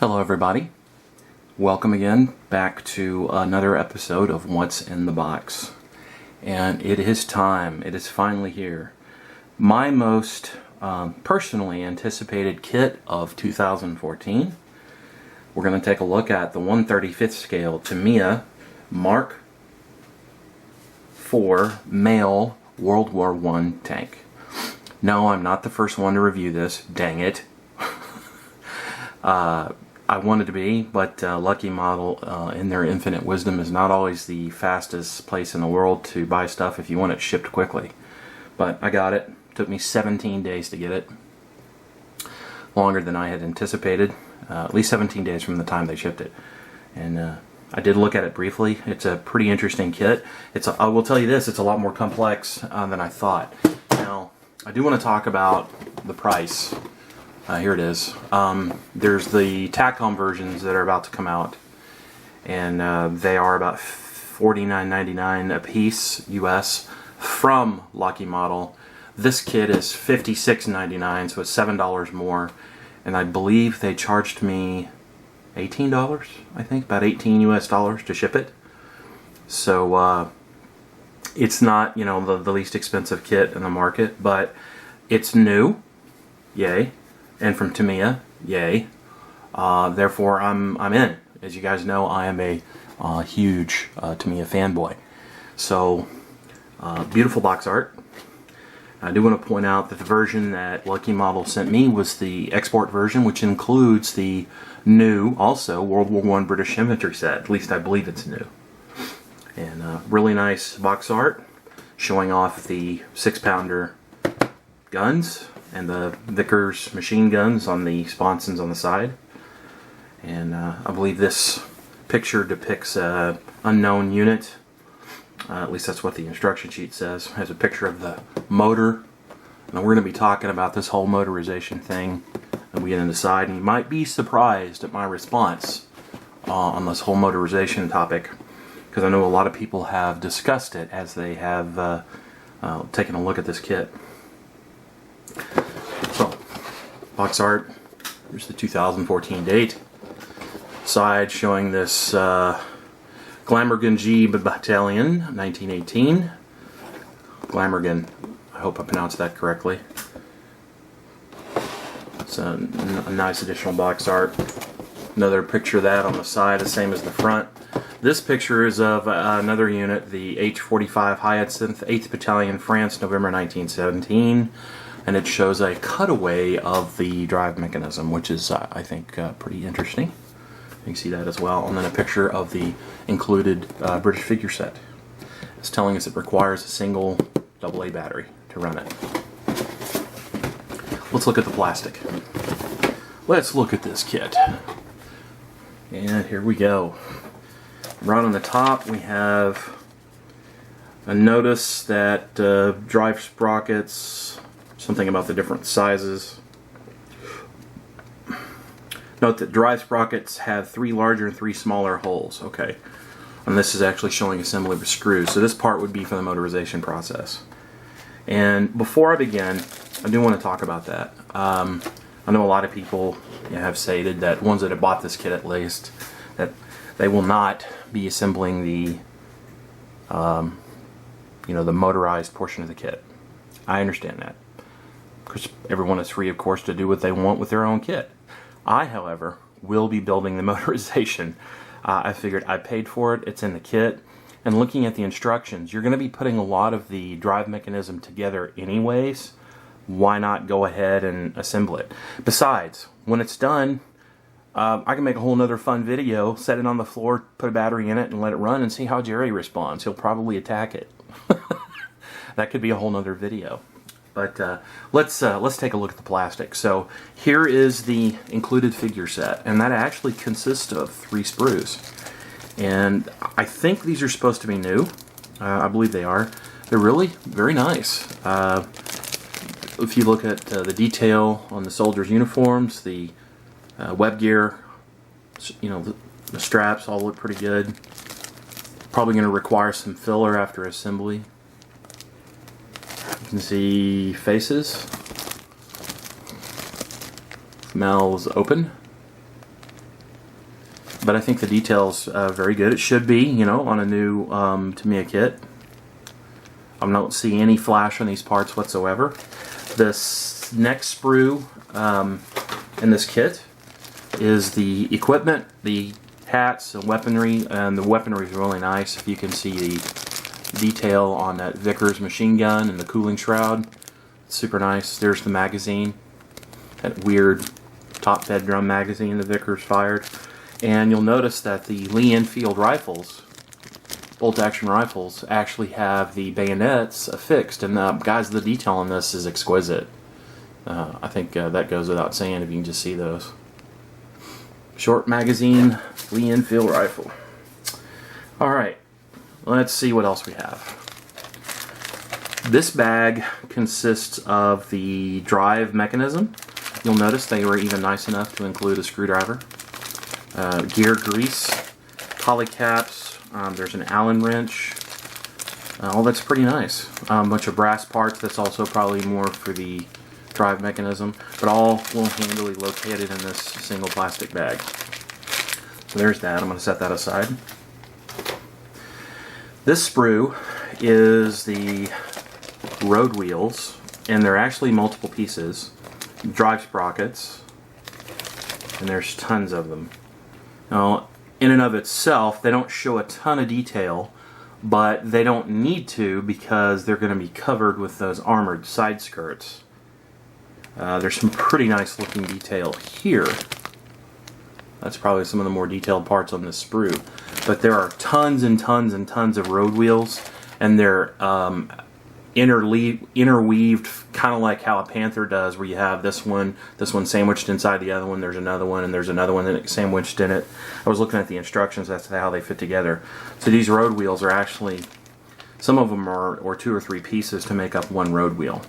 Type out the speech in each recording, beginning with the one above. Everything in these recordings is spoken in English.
Hello everybody. Welcome again back to another episode of What's in the Box. And it is time. It is finally here. My most personally anticipated kit of 2014. We're going to take a look at the 1/35th scale Tamiya Mark IV male World War I tank. No, I'm not the first one to review this. Dang it. I wanted to be, but Lucky Model, in their infinite wisdom, is not always the fastest place in the world to buy stuff if you want it shipped quickly. But I got it. Took me 17 days to get it. Longer than I had anticipated. At least 17 days from the time they shipped it. And I did look at it briefly. It's a pretty interesting kit. I will tell you this, it's a lot more complex than I thought. Now, I do want to talk about the price. Here it is. There's the TACCOM versions that are about to come out, and they are about $49.99 a piece US from Lucky Model. This kit is $56.99, so it's $7 more, and I believe they charged me $18, I think, about $18 US to ship it. So it's not, the least expensive kit in the market, but it's new, yay. And from Tamiya, yay. Therefore, I'm in. As you guys know, I am a huge Tamiya fanboy. So, beautiful box art. I do want to point out that the version that Lucky Model sent me was the export version, which includes the new, also, World War I British Infantry set. At least I believe it's new. And really nice box art, showing off the 6-pounder guns and the Vickers machine guns on the sponsons on the side. And I believe this picture depicts an unknown unit. At least that's what the instruction sheet says. It has a picture of the motor. And we're going to be talking about this whole motorization thing and we get into side. And you might be surprised at my response on this whole motorization topic, because I know a lot of people have discussed it as they have taken a look at this kit. So, box art, here's the 2014 date. Side showing this Glamorgan G Battalion, 1918. Glamorgan, I hope I pronounced that correctly. It's a nice additional box art. Another picture of that on the side, the same as the front. This picture is of another unit, the H-45 Hyacinth, 8th Battalion, France, November 1917. And it shows a cutaway of the drive mechanism, which is, I think, pretty interesting. You can see that as well. And then a picture of the included British figure set. It's telling us it requires a single AA battery to run it. Let's look at the plastic. Let's look at this kit. And here we go. Right on the top, we have a notice that drive sprockets, something about the different sizes. Note that drive sprockets have 3 larger and 3 smaller holes. Okay. And this is actually showing assembly with screws. So this part would be for the motorization process. And before I begin, I do want to talk about that. I know a lot of people have stated that, ones that have bought this kit at least, that they will not be assembling the the motorized portion of the kit. I understand that, because everyone is free, of course, to do what they want with their own kit. I, however, will be building the motorization. I figured I paid for it, it's in the kit, and looking at the instructions, you're going to be putting a lot of the drive mechanism together anyways. Why not go ahead and assemble it? Besides, when it's done, I can make a whole nother fun video, set it on the floor, put a battery in it, and let it run and see how Jerry responds. He'll probably attack it. That could be a whole nother video. But let's take a look at the plastic. So here is the included figure set, and that actually consists of 3 sprues. And I think these are supposed to be new. I believe they are. They're really very nice. If you look at the detail on the soldiers' uniforms, the web gear, the straps all look pretty good. Probably going to require some filler after assembly. You can see faces. Mouths open. but I think the detail's very good. It should be, you know, on a new Tamiya kit. I don't see any flash on these parts whatsoever. This next sprue in this kit is the equipment, the hats, and weaponry, and the weaponry is really nice. If you can see the detail on that Vickers machine gun and the cooling shroud, it's super nice. There's the magazine, that weird top-fed drum magazine the Vickers fired. And you'll notice that the Lee Enfield rifles, bolt-action rifles, actually have the bayonets affixed. And guys, the detail on this is exquisite. I think that goes without saying if you can just see those. Short magazine, Lee Enfield rifle. Alright, let's see what else we have. This bag consists of the drive mechanism. You'll notice they were even nice enough to include a screwdriver. Gear grease, polycaps, there's an Allen wrench. All that's pretty nice. A bunch of brass parts, that's also probably more for the drive mechanism, but all will handily located in this single plastic bag. So there's that. I'm going to set that aside. This sprue is the road wheels, and they're actually multiple pieces. Drive sprockets, and there's tons of them. Now, in and of itself, they don't show a ton of detail, but they don't need to because they're going to be covered with those armored side skirts. There's some pretty nice looking detail here. That's probably some of the more detailed parts on this sprue. But there are tons and tons and tons of road wheels, and they're interweaved, kind of like how a Panther does, where you have this one sandwiched inside the other one, there's another one, and there's another one that sandwiched in it. I was looking at the instructions, that's how they fit together. So these road wheels are actually, some of them are or 2 or 3 pieces to make up one road wheel.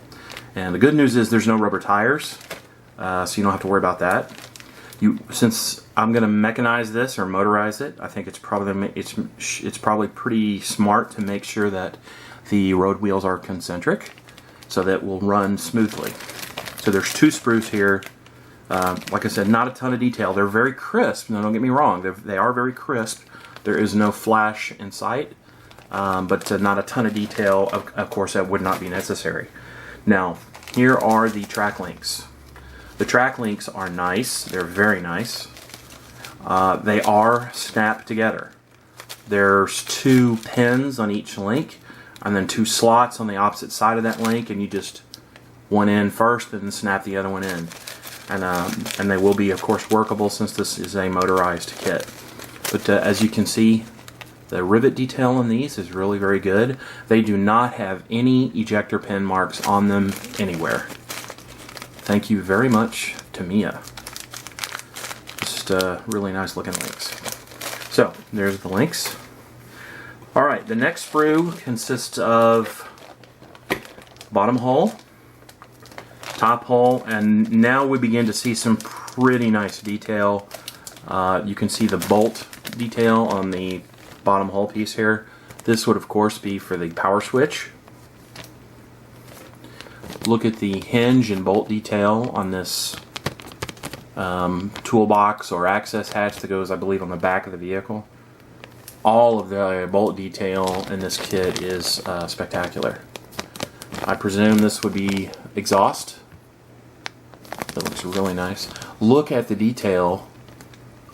And the good news is there's no rubber tires, so you don't have to worry about that. Since I'm going to mechanize this or motorize it, I think it's probably pretty smart to make sure that the road wheels are concentric, so that it will run smoothly. So there's 2 sprues here. Like I said, not a ton of detail. They're very crisp. No, don't get me wrong. They are very crisp. There is no flash in sight, but not a ton of detail. Of course, that would not be necessary. Now, here are the track links. The track links are nice. They're very nice. They are snapped together. There's 2 pins on each link, and then 2 slots on the opposite side of that link, and you just one in first and then snap the other one in. And they will be, of course, workable since this is a motorized kit. But as you can see, the rivet detail on these is really very good. They do not have any ejector pin marks on them anywhere. Thank you very much, Tamiya. Just really nice looking links. So, there's the links. Alright, the next sprue consists of bottom hull, top hull, and now we begin to see some pretty nice detail. You can see the bolt detail on the bottom hull piece here. This would of course be for the power switch. Look at the hinge and bolt detail on this toolbox or access hatch that goes, I believe, on the back of the vehicle. All of the bolt detail in this kit is spectacular. I presume this would be exhaust. That looks really nice. Look at the detail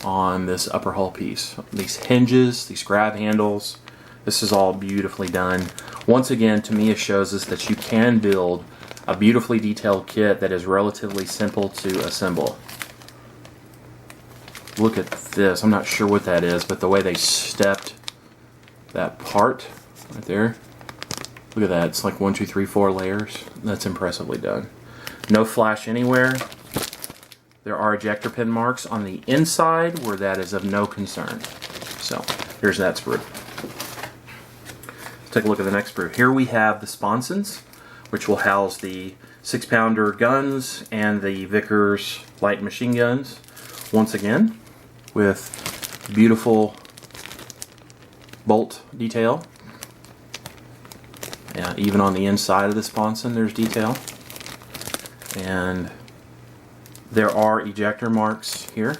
on this upper hull piece. These hinges, these grab handles, this is all beautifully done. Once again, Tamiya shows us that you can build a beautifully detailed kit that is relatively simple to assemble. Look at this. I'm not sure what that is, but the way they stepped that part right there. Look at that. It's like 1, 2, 3, 4 layers. That's impressively done. No flash anywhere. There are ejector pin marks on the inside where that is of no concern. So, here's that sprue. Let's take a look at the next sprue. Here we have the sponsons, which will house the 6-pounder guns and the Vickers light machine guns. Once again, with beautiful bolt detail. Yeah, even on the inside of the sponson there's detail. And there are ejector marks here.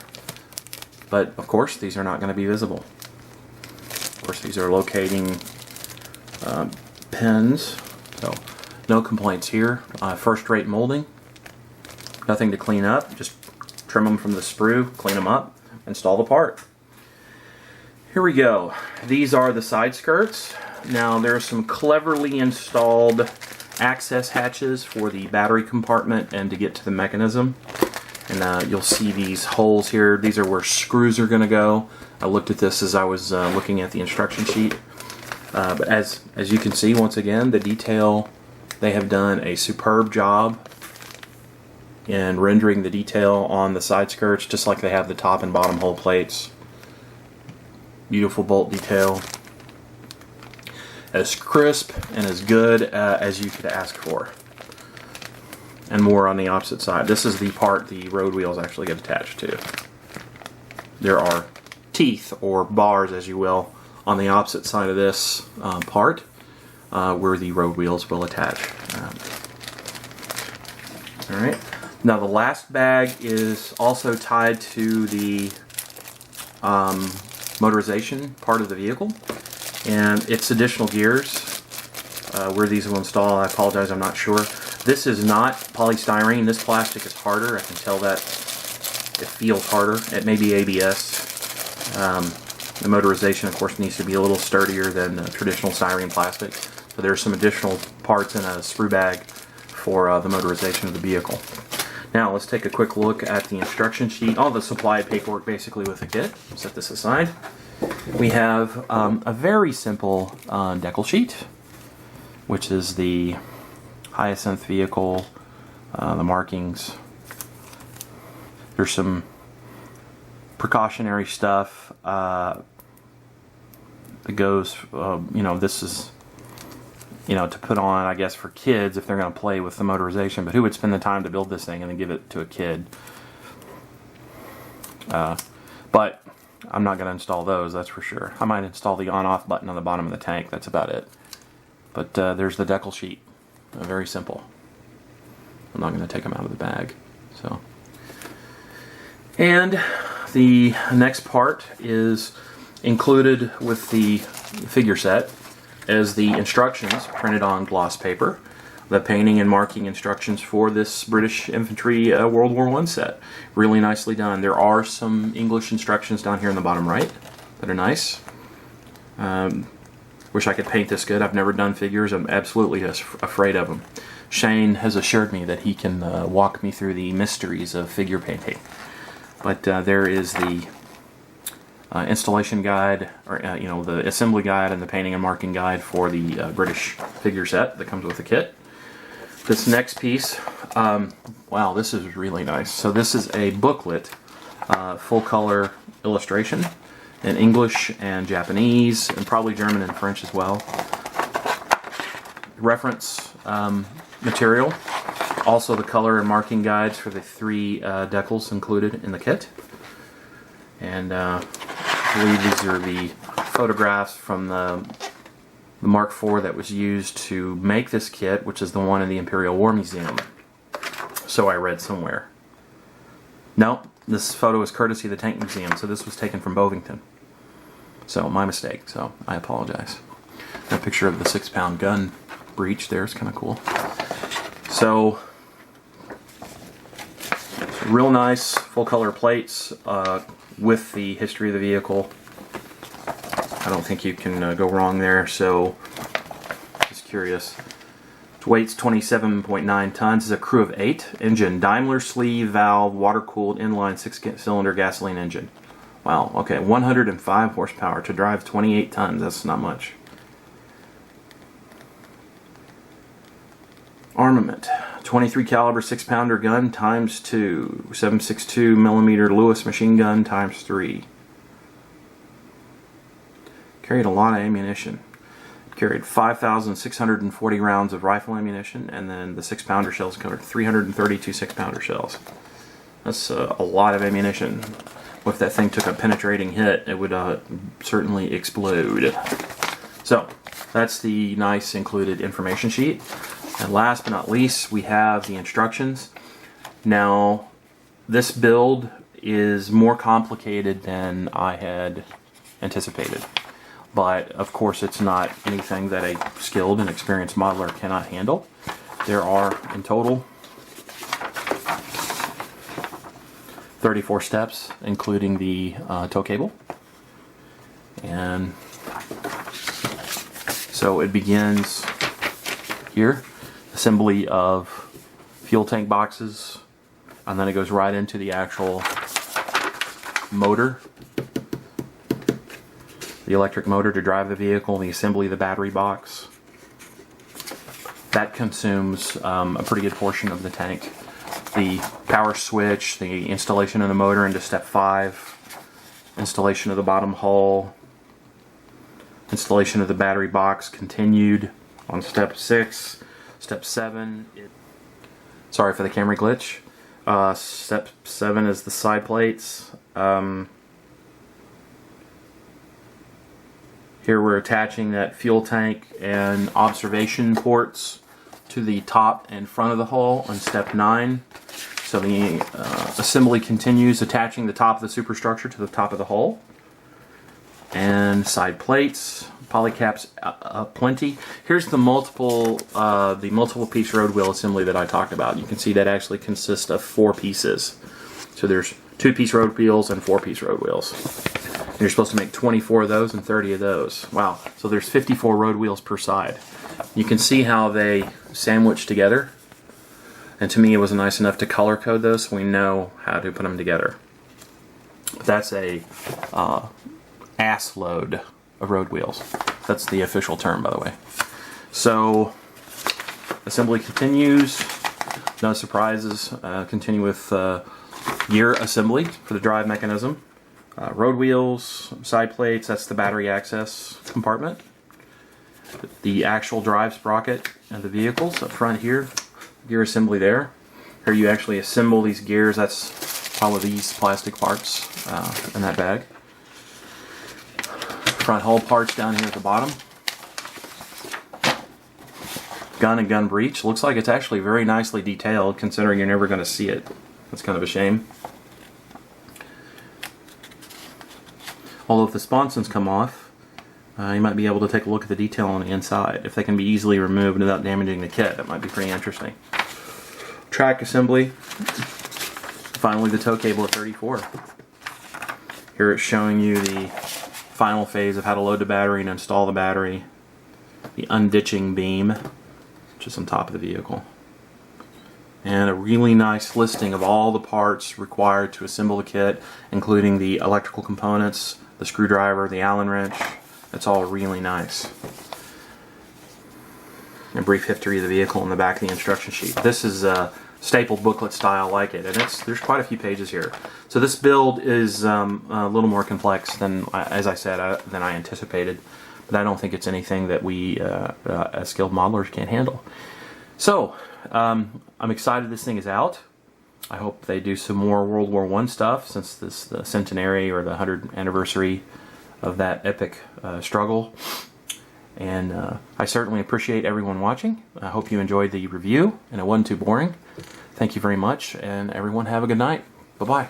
but of course these are not going to be visible. Of course, these are locating pins, so no complaints here. First-rate molding, nothing to clean up, just trim them from the sprue, clean them up, install the part. Here we go. These are the side skirts. Now there's some cleverly installed access hatches for the battery compartment and to get to the mechanism. And you'll see these holes here. These are where screws are going to go. I looked at this as I was looking at the instruction sheet. But as you can see, once again, the detail, they have done a superb job in rendering the detail on the side skirts, just like they have the top and bottom hole plates. Beautiful bolt detail. As crisp and as good as you could ask for. And more on the opposite side. This is the part the road wheels actually get attached to. There are teeth, or bars as you will, on the opposite side of this part where the road wheels will attach. Alright, now the last bag is also tied to the motorization part of the vehicle, and it's additional gears. Where these will install, I apologize, I'm not sure. This is not polystyrene. This plastic is harder. I can tell that. It feels harder. It may be ABS. The motorization, of course, needs to be a little sturdier than traditional styrene plastic. So there's some additional parts in a sprue bag for the motorization of the vehicle. Now let's take a quick look at the instruction sheet. All the supply paperwork basically with the kit. Set this aside. We have a very simple decal sheet, which is the hyacinth vehicle, the markings. There's some precautionary stuff that goes, this is, to put on, I guess, for kids if they're going to play with the motorization. But who would spend the time to build this thing and then give it to a kid? But I'm not going to install those, that's for sure. I might install the on-off button on the bottom of the tank, that's about it. But there's the decal sheet. Very simple. I'm not going to take them out of the bag. So, and the next part is included with the figure set as the instructions printed on gloss paper, the painting and marking instructions for this British Infantry World War I set. Really nicely done. There are some English instructions down here in the bottom right that are nice. Wish I could paint this good. I've never done figures. I'm absolutely just afraid of them. Shane has assured me that he can walk me through the mysteries of figure painting. But there is the installation guide, or the assembly guide and the painting and marking guide for the British figure set that comes with the kit. This next piece, wow, this is really nice. So this is a booklet, full color illustration in English and Japanese, and probably German and French as well. Reference material. Also the color and marking guides for the 3 decals included in the kit. And I believe these are the photographs from the Mark IV that was used to make this kit, which is the one in the Imperial War Museum. So I read somewhere. No, this photo is courtesy of the Tank Museum, so this was taken from Bovington. So, my mistake, so I apologize. A picture of the 6-pound gun breech there is kind of cool. So, real nice full color plates with the history of the vehicle. I don't think you can go wrong there, so just curious. Its weight's 27.9 tons. It's a crew of 8. Engine, Daimler sleeve valve, water-cooled inline 6-cylinder gasoline engine. Wow, okay, 105 horsepower to drive 28 tons. That's not much. Armament, 23 caliber 6-pounder gun times 2, 7.62 millimeter Lewis machine gun times 3. Carried a lot of ammunition. Carried 5,640 rounds of rifle ammunition, and then the 6-pounder shells covered 332 6-pounder shells. That's a lot of ammunition. If that thing took a penetrating hit, it would certainly explode. So, that's the nice included information sheet. And last but not least, we have the instructions. Now, this build is more complicated than I had anticipated. But of course it's not anything that a skilled and experienced modeler cannot handle. There are in total 34 steps, including the tow cable. And so it begins here, assembly of fuel tank boxes, and then it goes right into the actual motor, the electric motor to drive the vehicle, the assembly of the battery box. That consumes a pretty good portion of the tank. The power switch, the installation of the motor into step 5, installation of the bottom hull, installation of the battery box continued on step 6. Step 7, sorry for the camera glitch. Step 7 is the side plates. Here we're attaching that fuel tank and observation ports to the top and front of the hull on step 9. So the assembly continues, attaching the top of the superstructure to the top of the hull. And side plates, polycaps plenty. Here's the multiple piece road wheel assembly that I talked about. You can see that actually consists of 4 pieces. So there's 2-piece road wheels and 4-piece road wheels. And you're supposed to make 24 of those and 30 of those. Wow. So there's 54 road wheels per side. You can see how they sandwich together. And to me it was nice enough to color code those so we know how to put them together. But that's a ass load of road wheels. That's the official term, by the way. So assembly continues. No surprises. Continue with gear assembly for the drive mechanism. Road wheels, side plates, that's the battery access compartment. The actual drive sprocket of the vehicles up front here. Gear assembly there. Here you actually assemble these gears. That's all of these plastic parts in that bag. Front hull parts down here at the bottom. Gun and gun breech. Looks like it's actually very nicely detailed considering you're never going to see it. That's kind of a shame. Although if the sponsons come off, you might be able to take a look at the detail on the inside. If they can be easily removed without damaging the kit, that might be pretty interesting. Track assembly. Finally the tow cable at 34. Here it's showing you the final phase of how to load the battery and install the battery. The unditching beam, which is on top of the vehicle. And a really nice listing of all the parts required to assemble the kit, including the electrical components, the screwdriver, the Allen wrench. It's all really nice. A brief history of the vehicle in the back of the instruction sheet. This is a stapled booklet style like it, and there's quite a few pages here. So this build is a little more complex than, as I said, than I anticipated. But I don't think it's anything that we, as skilled modelers, can't handle. So I'm excited this thing is out. I hope they do some more World War I stuff since this the centenary or the 100th anniversary of that epic struggle. And I certainly appreciate everyone watching. I hope you enjoyed the review and it wasn't too boring. Thank you very much, and everyone have a good night. Bye-bye.